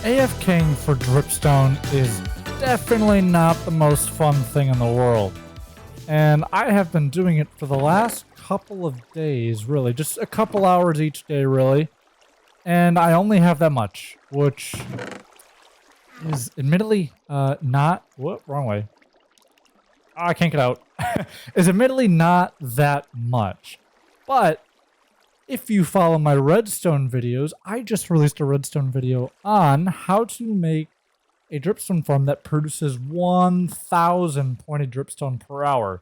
AFKing for Dripstone is definitely not the most fun thing in the world. And I have been doing it for the last couple of days, really. Just a couple hours each day, really. And I only have that much, which is admittedly not... What? Wrong way. Oh, I can't get out. Is admittedly not that much. But if you follow my redstone videos, I just released a redstone video on how to make a dripstone farm that produces 1,000 pointed dripstone per hour.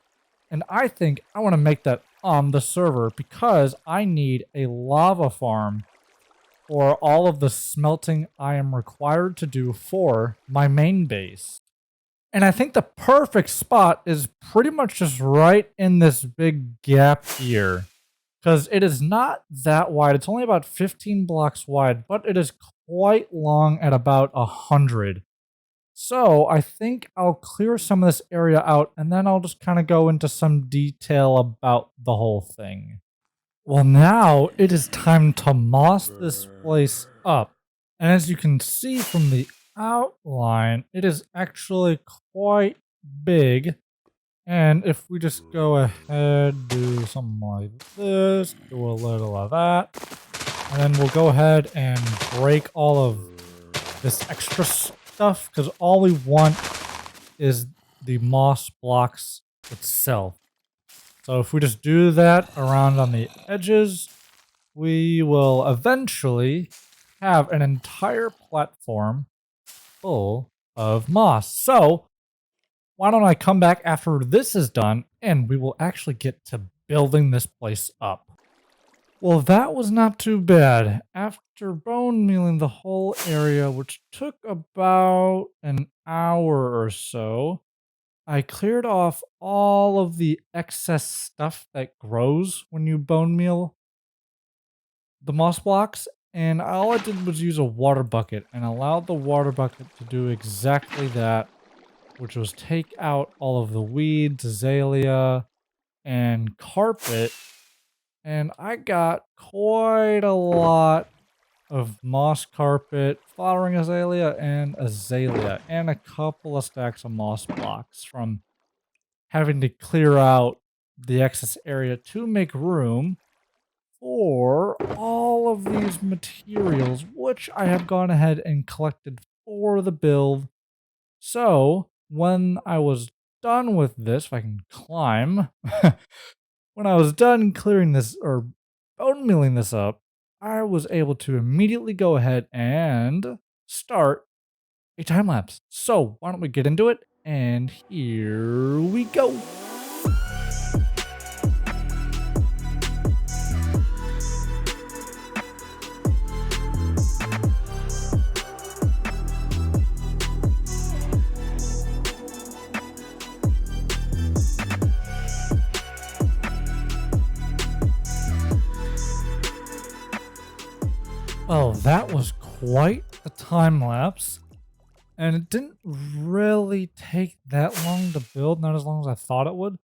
And I think I want to make that on the server because I need a lava farm for all of the smelting I am required to do for my main base. And I think the perfect spot is pretty much just right in this big gap here. Because it is not that wide. It's only about 15 blocks wide, but it is quite long at about 100. So I think I'll clear some of this area out, and then I'll just kind of go into some detail about the whole thing. Well, now it is time to moss this place up. And as you can see from the outline, it is actually quite big. And if we just go ahead, do something like this, do a little of that, and then we'll go ahead and break all of this extra stuff, because all we want is the moss blocks itself. So if we just do that around on the edges, we will eventually have an entire platform full of moss. So why don't I come back after this is done, and we will actually get to building this place up. Well, that was not too bad. After bone mealing the whole area, which took about an hour or so, I cleared off all of the excess stuff that grows when you bone meal the moss blocks, and all I did was use a water bucket and allowed the water bucket to do exactly that, which was take out all of the weeds, azalea, and carpet. And I got quite a lot of moss carpet, flowering azalea, and a couple of stacks of moss blocks from having to clear out the excess area to make room for all of these materials, which I have gone ahead and collected for the build. So when I was done with this, if I can climb, when I was done clearing this or bone milling this up, I was able to immediately go ahead and start a time lapse. So why don't we get into it? And here we go. Well, that was quite the time lapse, and it didn't really take that long to build, not as long as I thought it would.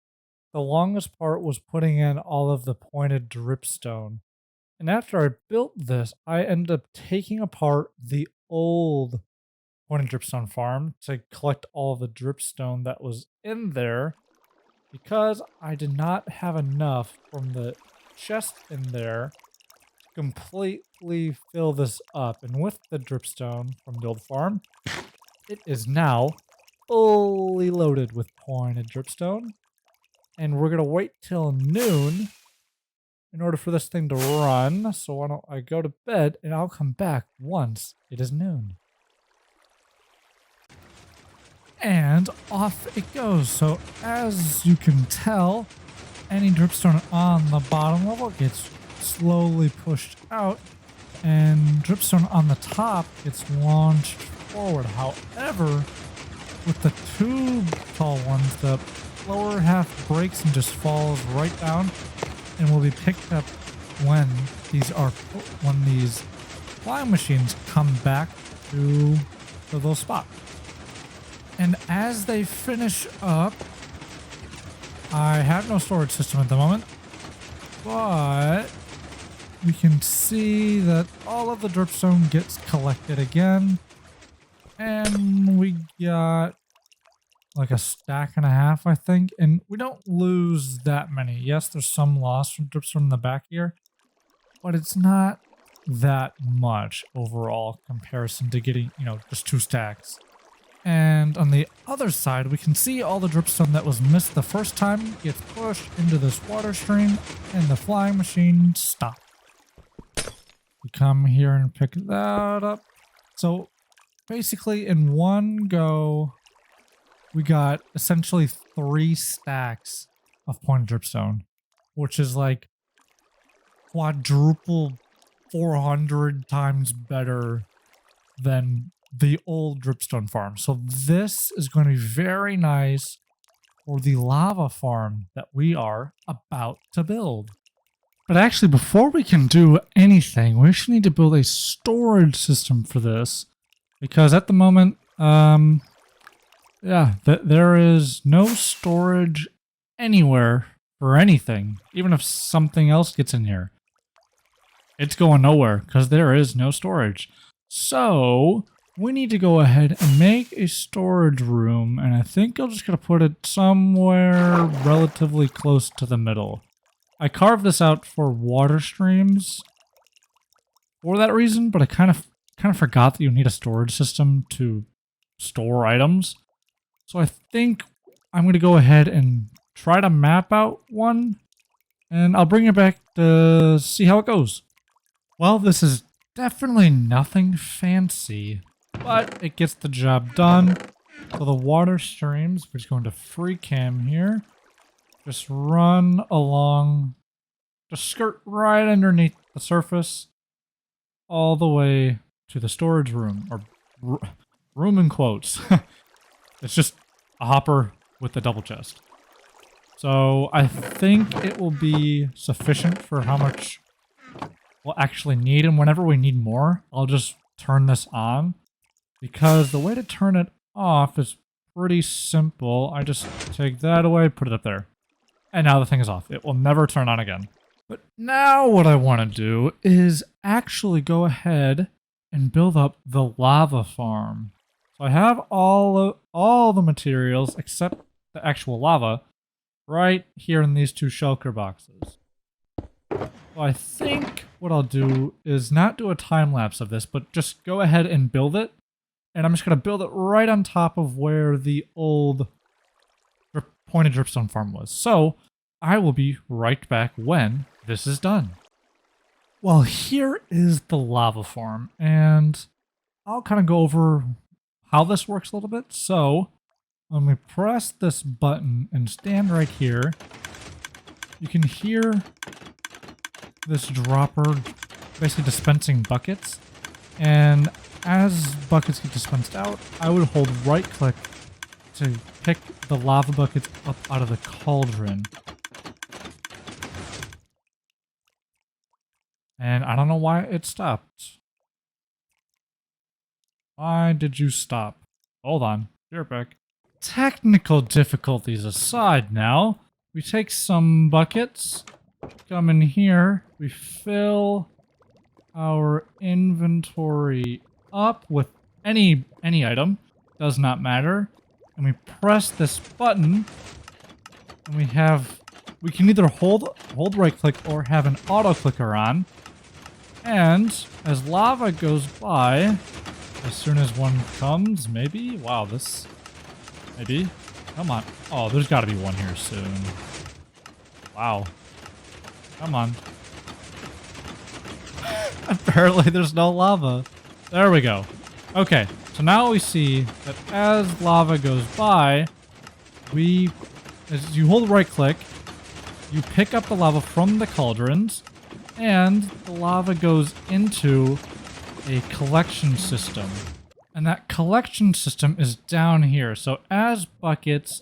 The longest part was putting in all of the pointed dripstone. And after I built this, I ended up taking apart the old pointed dripstone farm to collect all of the dripstone that was in there, because I did not have enough from the chest in there completely fill this up. And with the dripstone from the old farm, it is now fully loaded with pointed dripstone, and we're gonna wait till noon in order for this thing to run. So why don't I go to bed and I'll come back once it is noon. And off it goes. So as you can tell, any dripstone on the bottom level gets slowly pushed out, and dripstone on the top gets launched forward. However, with the two tall ones, the lower half breaks and just falls right down, and will be picked up when these flying machines come back to those spots. And as they finish up, I have no storage system at the moment, but we can see that all of the dripstone gets collected again, And we got like a stack and a half, I think. And we don't lose that many. Yes, there's some loss from dripstone in the back here, but it's not that much overall comparison to getting, you know, just 2 stacks. And on the other side, we can see all the dripstone that was missed the first time gets pushed into this water stream, and the flying machine stops. We come here and pick that up. So basically in one go, we got essentially 3 stacks of pointed dripstone, which is like quadruple 400 times better than the old Dripstone Farm. So this is going to be very nice for the lava farm that we are about to build. But actually, before we can do anything, we actually need to build a storage system for this. Because at the moment, there is no storage anywhere for anything. Even if something else gets in here, it's going nowhere because there is no storage. So we need to go ahead and make a storage room, and I think I'm just going to put it somewhere relatively close to the middle. I carved this out for water streams for that reason, but I kind of forgot that you need a storage system to store items. So I think I'm going to go ahead and try to map out one, and I'll bring it back to see how it goes. Well, this is definitely nothing fancy, but it gets the job done. So the water streams, we're just going to free cam here. Just run along, just skirt right underneath the surface, all the way to the storage room, or room in quotes. It's just a hopper with a double chest. So I think it will be sufficient for how much we'll actually need, and whenever we need more, I'll just turn this on, because the way to turn it off is pretty simple. I just take that away, put it up there, and now the thing is off. It will never turn on again. But now what I want to do is actually go ahead and build up the lava farm. So I have all the materials except the actual lava right here in these 2 shulker boxes. So I think what I'll do is not do a time lapse of this, but just go ahead and build it. And I'm just going to build it right on top of where the old pointed dripstone farm was. So I will be right back when this is done. Well, here is the lava farm, and I'll kind of go over how this works a little bit. So when we press this button and stand right here, you can hear this dropper basically dispensing buckets, and as buckets get dispensed out, I would hold right click to pick the lava buckets up out of the cauldron. And I don't know why it stopped. Why did you stop? Hold on, you're back. Technical difficulties aside now, we take some buckets, come in here, we fill our inventory up with any item, does not matter, and we press this button, and we can either hold right click or have an auto clicker on, and as lava goes by, as soon as one comes, maybe, maybe, come on, oh, there's got to be one here soon. Wow. Come on. Apparently there's no lava. There we go. Okay, so now we see that as lava goes by, as you hold right click, you pick up the lava from the cauldrons, and the lava goes into a collection system. And that collection system is down here. So as buckets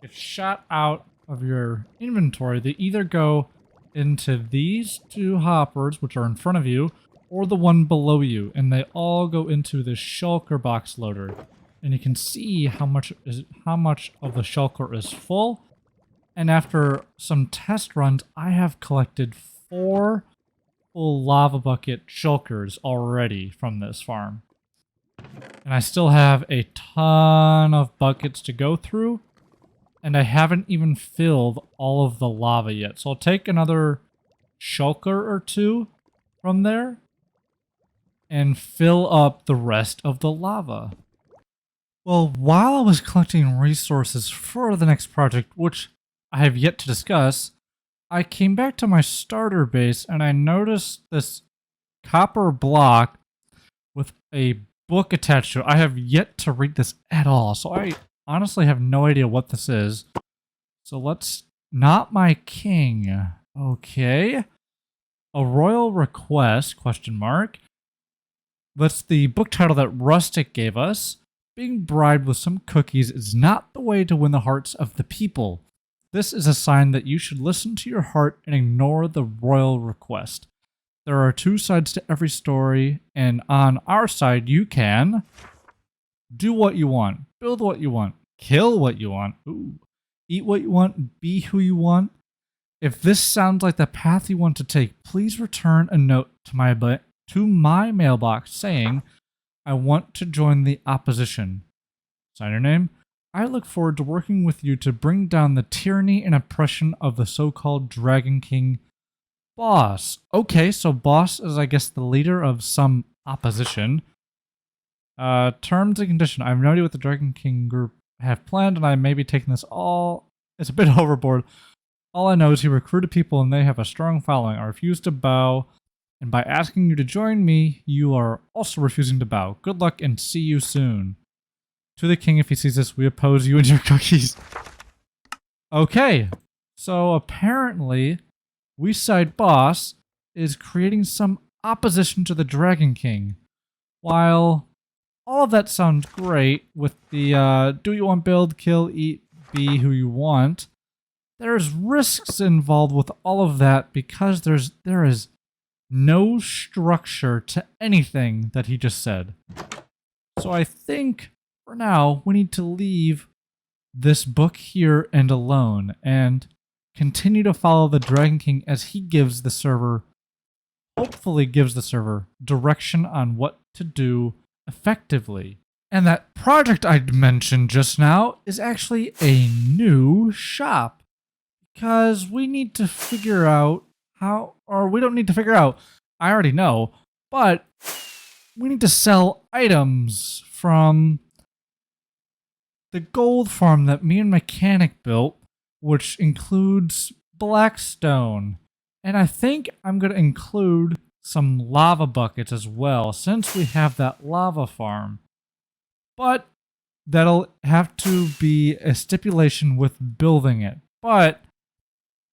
get shot out of your inventory, they either go into these 2 hoppers, which are in front of you, or the one below you, and they all go into this shulker box loader. And you can see how much of the shulker is full. And after some test runs, I have collected 4 full lava bucket shulkers already from this farm. And I still have a ton of buckets to go through. And I haven't even filled all of the lava yet. So I'll take another shulker or two from there and fill up the rest of the lava. Well, while I was collecting resources for the next project, which I have yet to discuss, I came back to my starter base and I noticed this copper block with a book attached to it. I have yet to read this at all, so I honestly have no idea what this is. So let's... Not my king. Okay. A royal request, question mark. That's the book title that Rustic gave us. Being bribed with some cookies is not the way to win the hearts of the people. This is a sign that you should listen to your heart and ignore the royal request. There are two sides to every story, and on our side you can do what you want, build what you want, kill what you want, eat what you want, be who you want. If this sounds like the path you want to take, please return a note to my mailbox saying, I want to join the opposition. Sign your name. I look forward to working with you to bring down the tyranny and oppression of the so-called Dragon King boss. Okay, so boss is, I guess, the leader of some opposition. Terms and condition. I have no idea what the Dragon King group have planned, and I may be taking this all... It's a bit overboard. All I know is he recruited people and they have a strong following. I refuse to bow. And by asking you to join me, you are also refusing to bow. Good luck and see you soon. To the king, if he sees this, we oppose you and your cookies. Okay, so apparently, we side boss is creating some opposition to the Dragon King. While all of that sounds great with the do you want, build, kill, eat, be who you want, there's risks involved with all of that because there is no structure to anything that he just said. So I think, for now, we need to leave this book here and alone, and continue to follow the Dragon King as he gives the server, hopefully gives the server, direction on what to do effectively. And that project I mentioned just now is actually a new shop, because we need to figure out how, or we don't need to figure out, I already know, but we need to sell items from the gold farm that me and Mechanic built, which includes blackstone. And I think I'm going to include some lava buckets as well, since we have that lava farm. But that'll have to be a stipulation with building it. But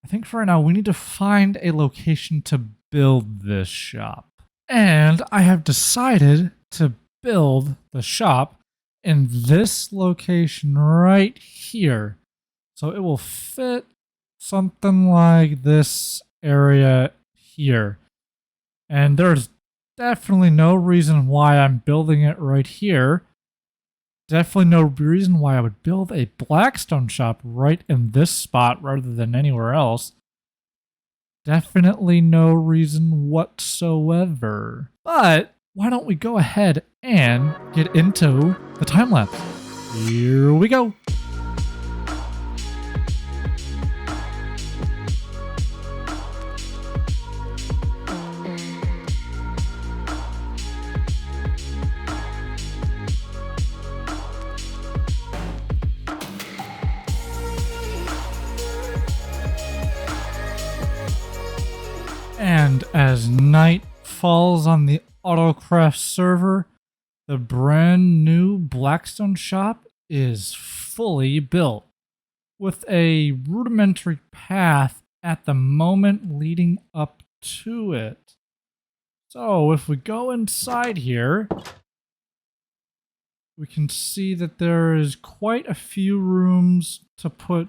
I think for now, we need to find a location to build this shop. And I have decided to build the shop in this location right here. So it will fit something like this area here. And there's definitely no reason why I'm building it right here. Definitely no reason why I would build a blackstone shop right in this spot rather than anywhere else. Definitely no reason whatsoever. But why don't we go ahead and get into the time lapse? Here we go. And as night falls on the AutoCraft server, the brand new Blackstone shop is fully built, with a rudimentary path at the moment leading up to it. So if we go inside here, we can see that there is quite a few rooms to put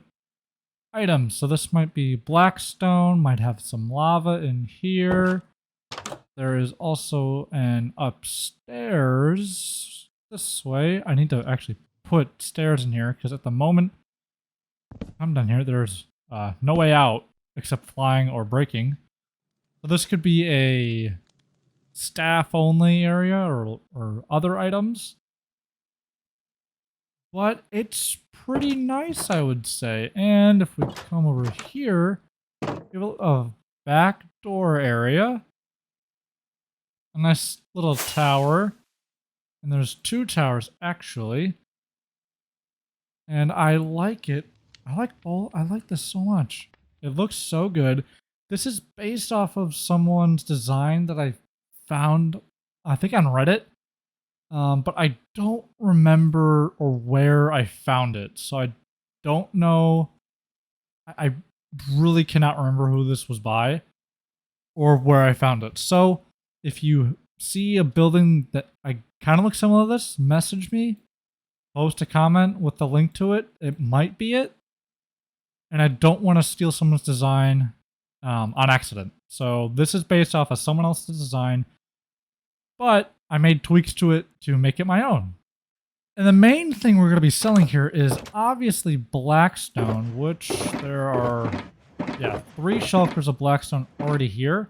items. So this might be blackstone, might have some lava in here. There is also an upstairs this way. I need to actually put stairs in here because at the moment I'm down here, there's no way out except flying or breaking. So this could be a staff only area or other items. but it's pretty nice, I would say. And if we come over here, we have a back door area, a nice little tower, and there's 2 towers actually. And I like it. I like this so much. It looks so good. This is based off of someone's design that I found, I think on Reddit. But I don't remember or where I found it. So I don't know. I really cannot remember who this was by or where I found it. So if you see a building that I kind of looks similar to this, message me, post a comment with the link to it. It might be it. And I don't want to steal someone's design on accident. So this is based off of someone else's design, but I made tweaks to it to make it my own. And the main thing we're going to be selling here is obviously blackstone, which there are, 3 shulkers of blackstone already here.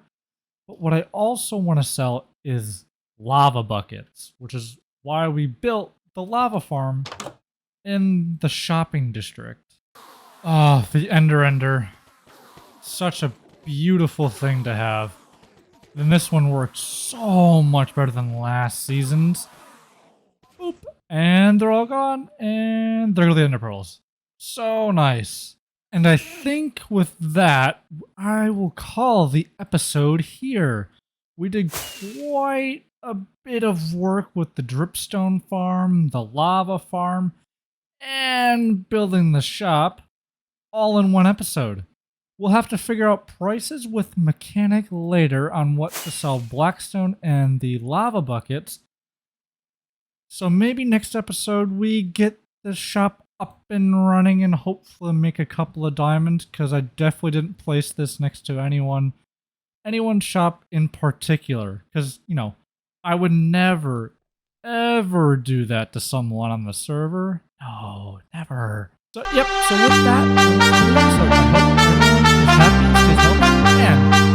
But what I also want to sell is lava buckets, which is why we built the lava farm in the shopping district. Oh, the Ender. Such a beautiful thing to have. And this one worked so much better than last season's. Boop. And they're all gone. And there go the Ender Pearls. So nice. And I think with that, I will call the episode here. We did quite a bit of work with the Dripstone Farm, the lava farm, and building the shop all in one episode. We'll have to figure out prices with Mechanic later on what to sell blackstone and the lava buckets. So maybe next episode we get the shop up and running and hopefully make a couple of diamonds, because I definitely didn't place this next to anyone's shop in particular, because, you know, I would never, ever do that to someone on the server. No, never. So, yep, so with that, I hope everyone is happy, stays healthy, and